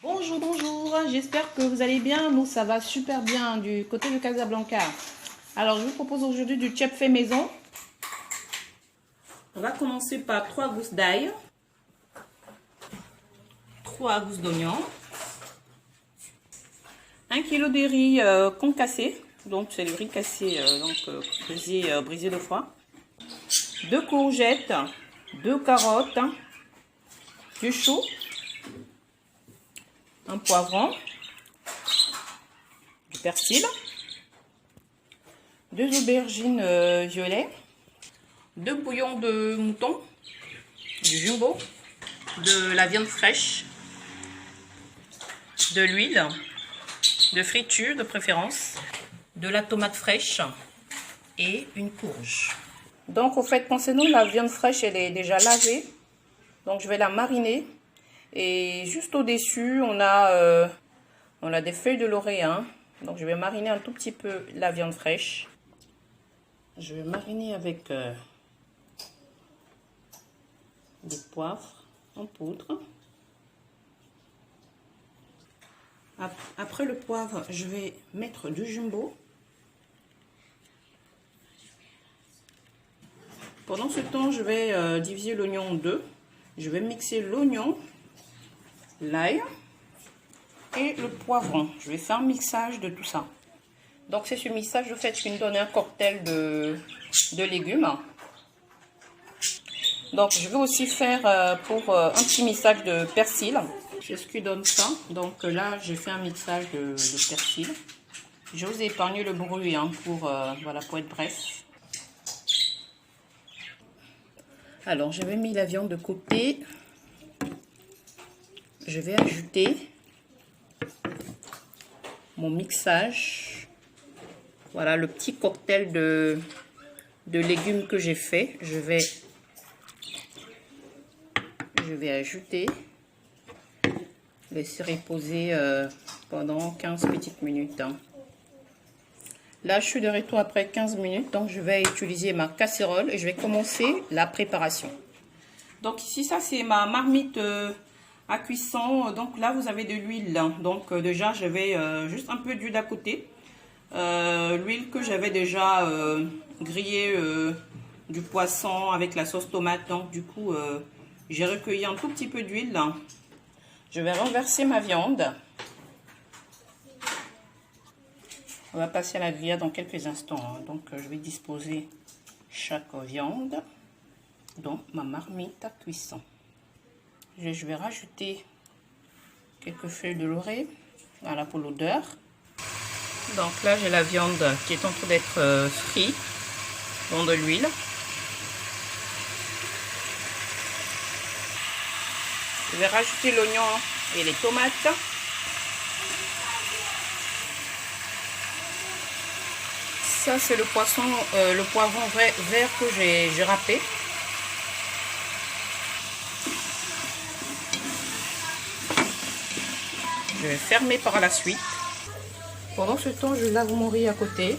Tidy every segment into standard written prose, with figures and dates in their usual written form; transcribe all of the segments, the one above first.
Bonjour, bonjour, j'espère que vous allez bien. Nous, ça va super bien du côté de Casablanca. Alors, je vous propose aujourd'hui du chep fait maison. On va commencer par 3 gousses d'ail, 3 gousses d'oignon, 1 kg de riz concassé, donc c'est le riz cassé, brisé de fois, 2 courgettes, 2 carottes, du chou, un poivron, du persil, 2 aubergines violettes, 2 bouillons de mouton, du jumbo, de la viande fraîche, de l'huile, de friture de préférence, de la tomate fraîche et une courge. Donc au fait, concernant la viande fraîche, elle est déjà lavée, donc je vais la mariner. Et juste au-dessus, on a des feuilles de laurier. Donc, je vais mariner un tout petit peu la viande fraîche. Je vais mariner avec des poivres en poudre. Après le poivre, je vais mettre du jumbo. Pendant ce temps, je vais diviser l'oignon en deux. Je vais mixer l'oignon, l'ail et le poivron. Je vais faire un mixage de tout ça. Donc c'est ce mixage de fait qui me donne un cocktail de légumes. Donc je vais aussi faire un petit mixage de persil. C'est ce qui donne ça. Donc là j'ai fait un mixage de persil. Je vous ai épargné le bruit pour être bref. Alors j'avais mis la viande de côté. Je vais ajouter mon mixage. Voilà le petit cocktail de légumes que j'ai fait. Je vais ajouter. Laisser reposer pendant 15 petites minutes. Là, je suis de retour après 15 minutes. Donc, je vais utiliser ma casserole et je vais commencer la préparation. Donc, ici, ça, c'est ma marmite à cuisson. Donc là vous avez de l'huile. Donc déjà je vais juste un peu d'huile à côté. L'huile que j'avais déjà grillée du poisson avec la sauce tomate. Donc du coup j'ai recueilli un tout petit peu d'huile. Je vais renverser ma viande. On va passer à la grillade dans quelques instants. Donc je vais disposer chaque viande dans ma marmite à cuisson. Je vais rajouter quelques feuilles de laurier, voilà, pour l'odeur. Donc là j'ai la viande qui est en train d'être frite dans de l'huile. Je vais rajouter l'oignon et les tomates. Ça c'est le poisson, le poivron vert que j'ai râpé. Je vais fermer par la suite. Pendant ce temps, je lave mon riz à côté.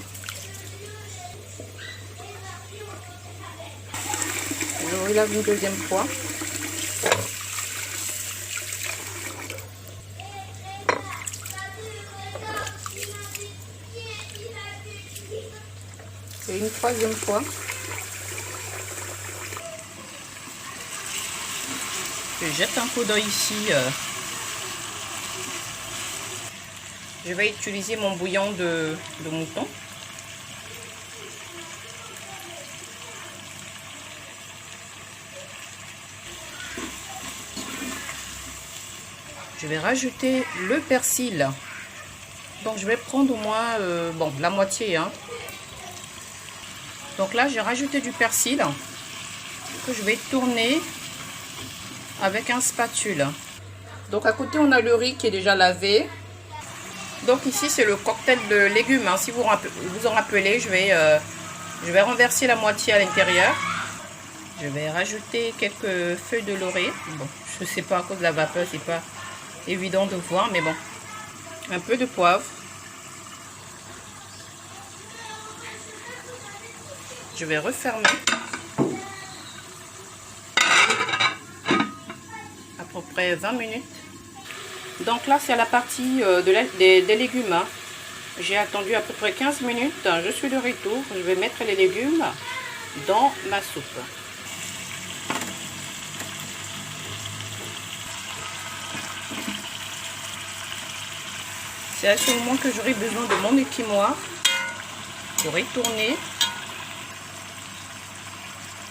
Je relave une deuxième fois. Et une troisième fois. Je jette un coup d'œil ici. Je vais utiliser mon bouillon de mouton. Je vais rajouter le persil. Donc je vais prendre au moins la moitié. Donc là j'ai rajouté du persil que je vais tourner avec un spatule. Donc à côté on a le riz qui est déjà lavé. Donc ici c'est le cocktail de légumes. Si vous vous en rappelez, je vais renverser la moitié à l'intérieur. Je vais rajouter quelques feuilles de laurier. Bon, je sais pas à cause de la vapeur, c'est pas évident de voir, mais bon. Un peu de poivre. Je vais refermer. À peu près 20 minutes. Donc là, c'est à la partie des légumes. Hein. J'ai attendu à peu près 15 minutes. Je suis de retour. Je vais mettre les légumes dans ma soupe. C'est à ce moment que j'aurai besoin de mon écumoire. J'aurai tourné.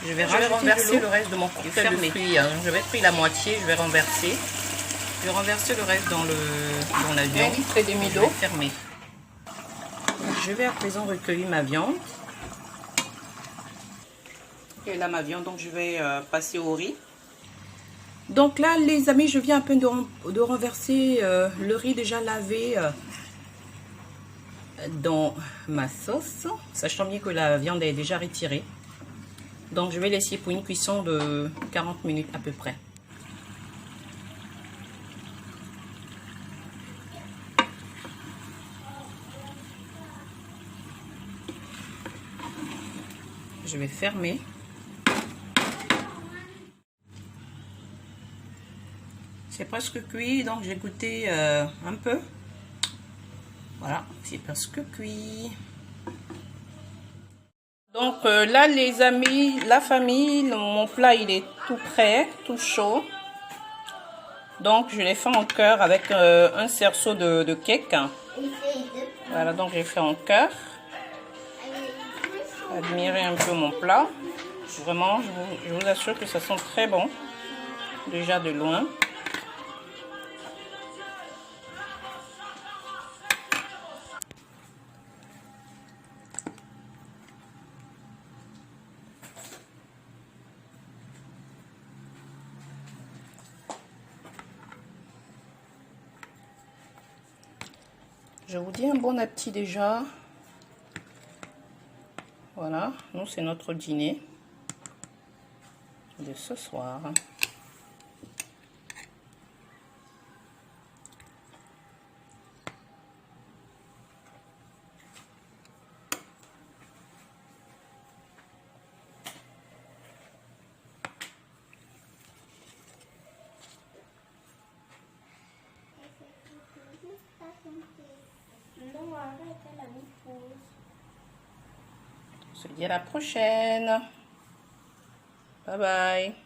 Je vais renverser le reste de mon cocktail de fruits. Hein. Je vais pris la moitié, je vais renverser. Je vais renverser le reste dans la viande. 1,5 litre d'eau. Fermer. Je vais à présent recueillir ma viande. Et là ma viande, donc je vais passer au riz. Donc là les amis, je viens à peine de renverser le riz déjà lavé dans ma sauce, sachant bien que la viande est déjà retirée. Donc je vais laisser pour une cuisson de 40 minutes à peu près. Je vais fermer. C'est presque cuit, donc j'ai goûté un peu. Voilà, c'est presque cuit. Donc là les amis, la famille, mon plat il est tout prêt, tout chaud. Donc je l'ai fait en cœur avec un cerceau de cake. Voilà, donc j'ai fait en cœur. Admirez un peu mon plat. Vraiment, je vous assure que ça sent très bon. Déjà de loin. Je vous dis un bon appétit déjà. Voilà, nous c'est notre dîner de ce soir. On se dit à la prochaine. Bye bye.